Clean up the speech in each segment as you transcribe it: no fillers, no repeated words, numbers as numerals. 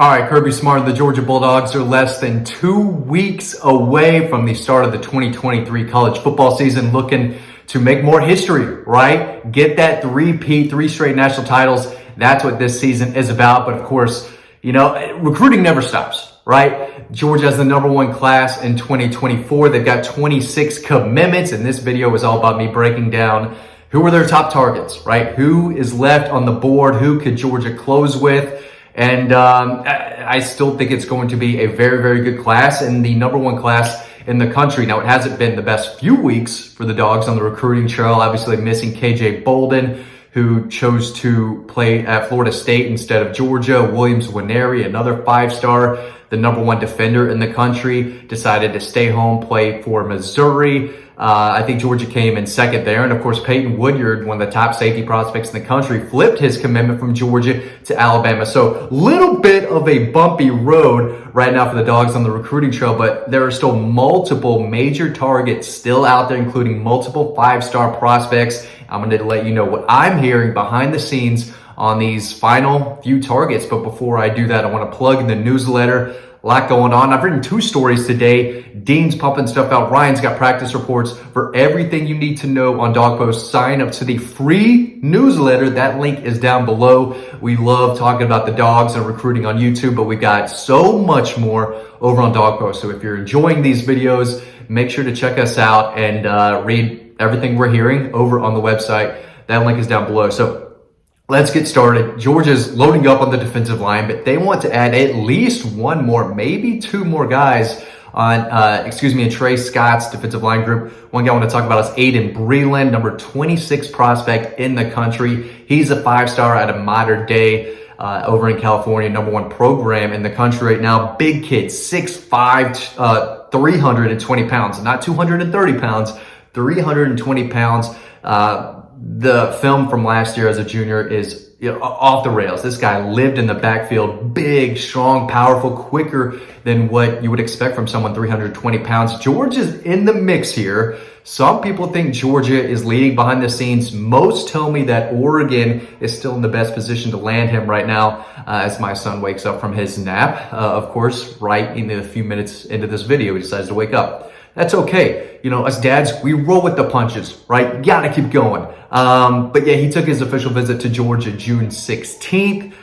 All right, Kirby Smart, the Georgia Bulldogs are less than 2 weeks away from the start of the 2023 college football season, looking to make more history, right? Get that three straight national titles. That's what this season is about. But of course, recruiting never stops, right? Georgia has the #1 class in 2024. They've got 26 commitments, and this video is all about me breaking down who are their top targets, right? Who is left on the board? Who could Georgia close with? And I still think it's going to be a very, very good class and the #1 class in the country. Now, it hasn't been the best few weeks for the Dogs on the recruiting trail. Obviously, missing KJ Bolden, who chose to play at Florida State instead of Georgia. Williams Winery, another 5-star, the #1 defender in the country, decided to stay home, play for Missouri. I think Georgia came in second there. And of course, Peyton Woodyard, one of the top safety prospects in the country, flipped his commitment from Georgia to Alabama. So little bit of a bumpy road right now for the Dogs on the recruiting trail, but there are still multiple major targets still out there, including multiple 5-star prospects. I'm going to let you know what I'm hearing behind the scenes on these final few targets. But before I do that, I want to plug the newsletter. A lot going on. I've written 2 stories today. Dean's pumping stuff out. Ryan's got practice reports. For everything you need to know on Dog Post, sign up to the free newsletter. That link is down below. We love talking about the Dogs and recruiting on YouTube, but we've got so much more over on Dog Post. So if you're enjoying these videos, make sure to check us out and read everything we're hearing over on the website. That link is down below. So let's get started. Georgia's loading up on the defensive line, but they want to add at least 1 more, maybe 2 more guys on, in Trey Scott's defensive line group. One guy I want to talk about is Aiden Breland, number 26 prospect in the country. He's a 5-star out of Mater Dei over in California, #1 program in the country right now. Big kid, 6'5", 320 pounds, not 230 pounds, 320 pounds. The film from last year as a junior is off the rails. This guy lived in the backfield, big, strong, powerful, quicker than what you would expect from someone 320 pounds. Georgia's in the mix here. Some people think Georgia is leading behind the scenes. Most tell me that Oregon is still in the best position to land him right now as my son wakes up from his nap. Of course, right in a few minutes into this video, he decides to wake up. That's okay. Us dads, we roll with the punches, right? Gotta keep going. But yeah, he took his official visit to Georgia June 16th.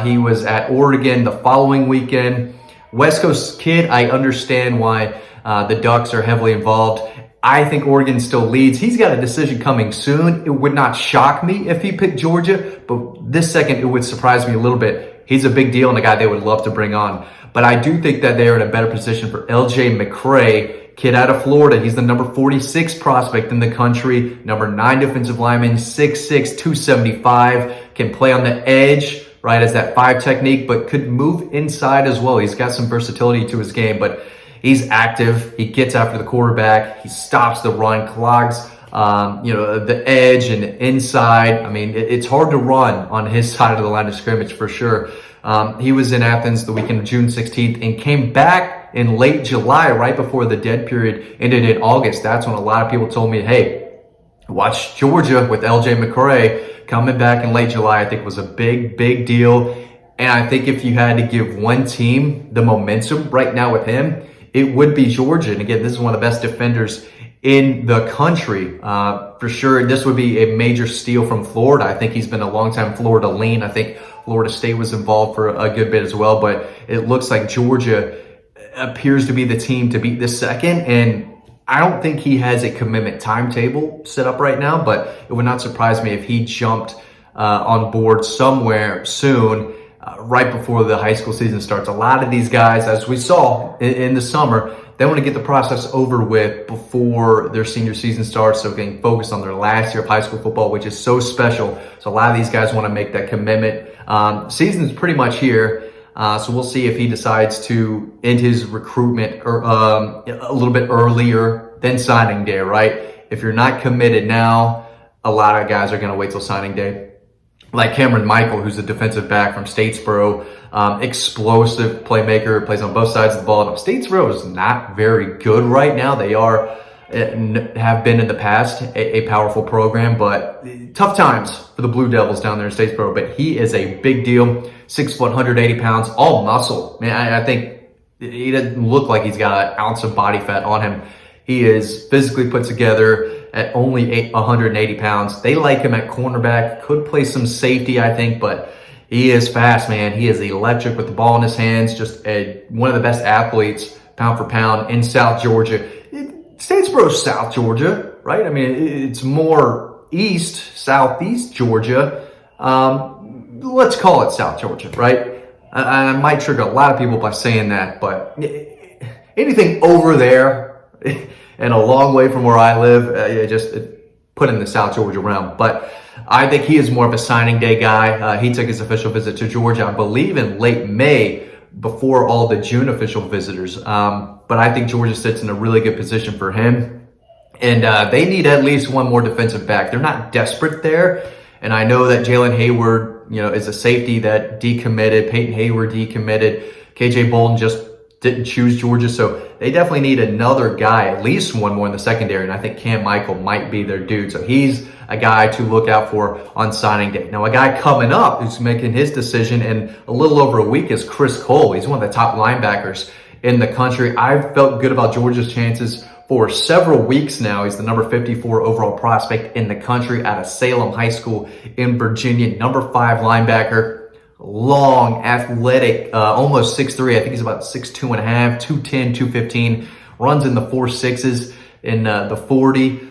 He was at Oregon the following weekend. West Coast kid, I understand why the Ducks are heavily involved. I think Oregon still leads. He's got a decision coming soon. It would not shock me if he picked Georgia, but this second, it would surprise me a little bit. He's a big deal and a guy they would love to bring on. But I do think that they are in a better position for LJ McCray, kid out of Florida. He's the number 46 prospect in the country, number 9 defensive lineman, 6'6", 275, can play on the edge, right, as that 5 technique, but could move inside as well. He's got some versatility to his game, but he's active. He gets after the quarterback. He stops the run, clogs, the edge and inside. I mean, it's hard to run on his side of the line of scrimmage for sure. He was in Athens the weekend of June 16th and came back in late July, right before the dead period ended in August. That's when a lot of people told me, hey, watch Georgia with LJ McCray coming back in late July. I think it was a big, big deal. And I think if you had to give one team the momentum right now with him, it would be Georgia. And again, this is one of the best defenders in the country, for sure. This would be a major steal from Florida. I think he's been a long-time Florida lean. I think Florida State was involved for a good bit as well, but it looks like Georgia appears to be the team to beat this second. And I don't think he has a commitment timetable set up right now, but it would not surprise me if he jumped on board somewhere soon, right before the high school season starts. A lot of these guys, as we saw in the summer, they want to get the process over with before their senior season starts, so they can focus on their last year of high school football, which is so special. So a lot of these guys want to make that commitment. Season's pretty much here. So we'll see if he decides to end his recruitment or a little bit earlier than signing day, right? If you're not committed now, a lot of guys are going to wait till signing day. Like Cameron Michael, who's a defensive back from Statesboro, explosive playmaker, plays on both sides of the ball. Now, Statesboro is not very good right now. They are have been in the past a powerful program, but tough times for the Blue Devils down there in Statesboro. But he is a big deal. 6 foot, 180 pounds, all muscle. Man, I think he doesn't look like he's got an ounce of body fat on him. He is physically put together at only 180 pounds. They like him at cornerback. Could play some safety, I think, but he is fast, man. He is electric with the ball in his hands. Just one of the best athletes, pound for pound, in South Georgia. Statesboro, South Georgia, right? I mean, it's more southeast Georgia. Let's call it South Georgia, right? I might trigger a lot of people by saying that, but anything over there and a long way from where I live, just put in the South Georgia realm. But I think he is more of a signing day guy. He took his official visit to Georgia, I believe, in late May, before all the June official visitors. But I think Georgia sits in a really good position for him. And they need at least one more defensive back. They're not desperate there. And I know that Jalen Hayward, is a safety that decommitted. Peyton Hayward decommitted. KJ Bolden just didn't choose Georgia. So they definitely need another guy, at least one more in the secondary. And I think Cam Michael might be their dude. So he's a guy to look out for on signing day. Now, a guy coming up who's making his decision in a little over a week is Chris Cole. He's one of the top linebackers in the country. I've felt good about Georgia's chances for several weeks now. He's the number 54 overall prospect in the country out of Salem High School in Virginia. Number 5 linebacker, long, athletic, almost 6'3". I think he's about 6'2 and a half, 210, 215. Runs in the 4.6s in the 40.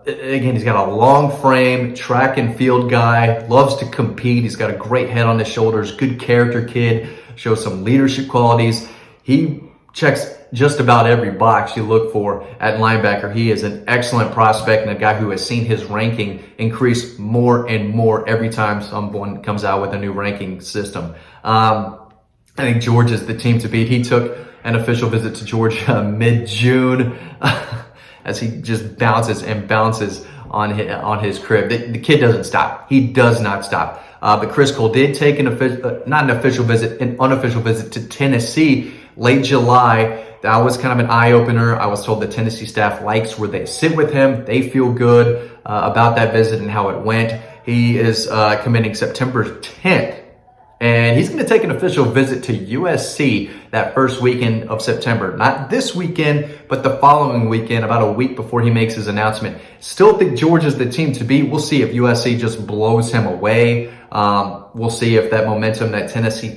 Again, he's got a long frame, track and field guy, loves to compete. He's got a great head on his shoulders, good character kid, shows some leadership qualities. He checks just about every box you look for at linebacker. He is an excellent prospect and a guy who has seen his ranking increase more and more every time someone comes out with a new ranking system. I think Georgia's the team to beat. He took an official visit to Georgia mid-June as he just bounces and bounces on his crib. The kid doesn't stop. He does not stop. But Chris Cole did take an unofficial visit to Tennessee late July. That was kind of an eye-opener. I was told the Tennessee staff likes where they sit with him. They feel good about that visit and how it went. He is committing September 10th. And he's going to take an official visit to USC that first weekend of September. Not this weekend, but the following weekend, about a week before he makes his announcement. Still think Georgia's the team to beat. We'll see if USC just blows him away. We'll see if that momentum that Tennessee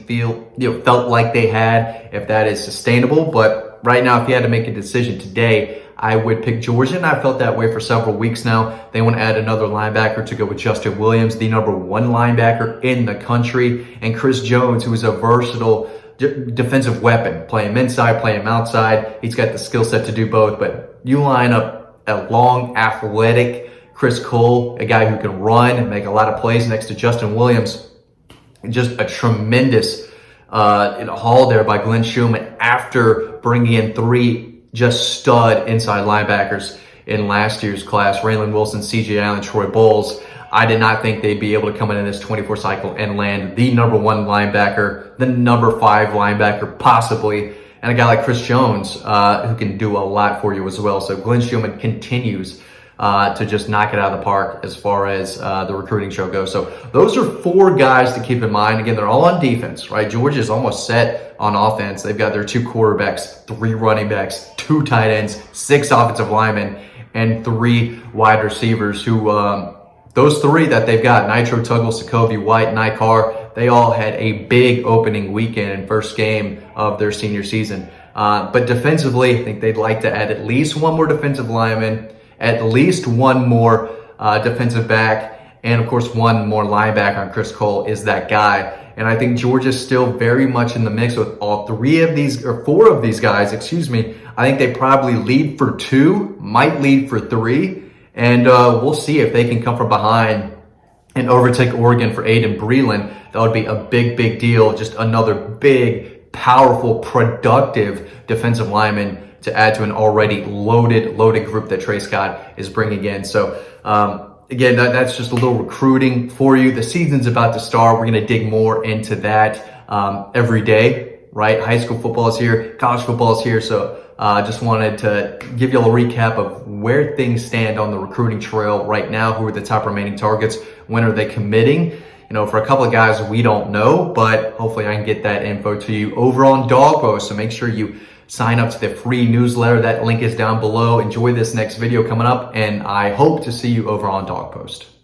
felt like they had, if that is sustainable. But right now, if you had to make a decision today, I would pick Georgia, and I felt that way for several weeks now. They want to add another linebacker to go with Justin Williams, the number 1 linebacker in the country, and Chris Jones, who is a versatile defensive weapon. Play him inside, play him outside. He's got the skill set to do both, but you line up a long, athletic Chris Cole, a guy who can run and make a lot of plays next to Justin Williams. Just a tremendous haul there by Glenn Schumann after bringing in 3 just stud inside linebackers in last year's class. Raylan Wilson, C.J. Allen, Troy Bowles. I did not think they'd be able to come in this 24 cycle and land the number 1 linebacker, the number 5 linebacker possibly, and a guy like Chris Jones who can do a lot for you as well. So Glenn Schumann continues to just knock it out of the park as far as the recruiting show goes. So those are 4 guys to keep in mind. Again, they're all on defense, right? Georgia's almost set on offense. They've got their 2 quarterbacks, 3 running backs, 2 tight ends, 6 offensive linemen, and 3 wide receivers who, those 3 that they've got, Nitro, Tuggle, Sokovia, White, Nikar, they all had a big opening weekend and first game of their senior season. But defensively, I think they'd like to add at least 1 more defensive lineman, at least 1 more defensive back, and of course 1 more linebacker. On Chris Cole is that guy. And I think Georgia's still very much in the mix with all 4 of these guys, I think they probably lead for 2, might lead for 3. And we'll see if they can come from behind and overtake Oregon for Aiden Breland. That would be a big, big deal. Just another big, powerful, productive defensive lineman to add to an already loaded group that Trey Scott is bringing in. So, again, that's just a little recruiting for you. The season's about to start. We're going to dig more into that every day right? High school football is here, college football is here. So I just wanted to give you a recap of where things stand on the recruiting trail right now. Who are the top remaining targets? When are they committing? For a couple of guys, we don't know, but hopefully I can get that info to you over on Dawgs. So make sure you sign up to the free newsletter. That link is down below. Enjoy this next video coming up, and I hope to see you over on Dawgs.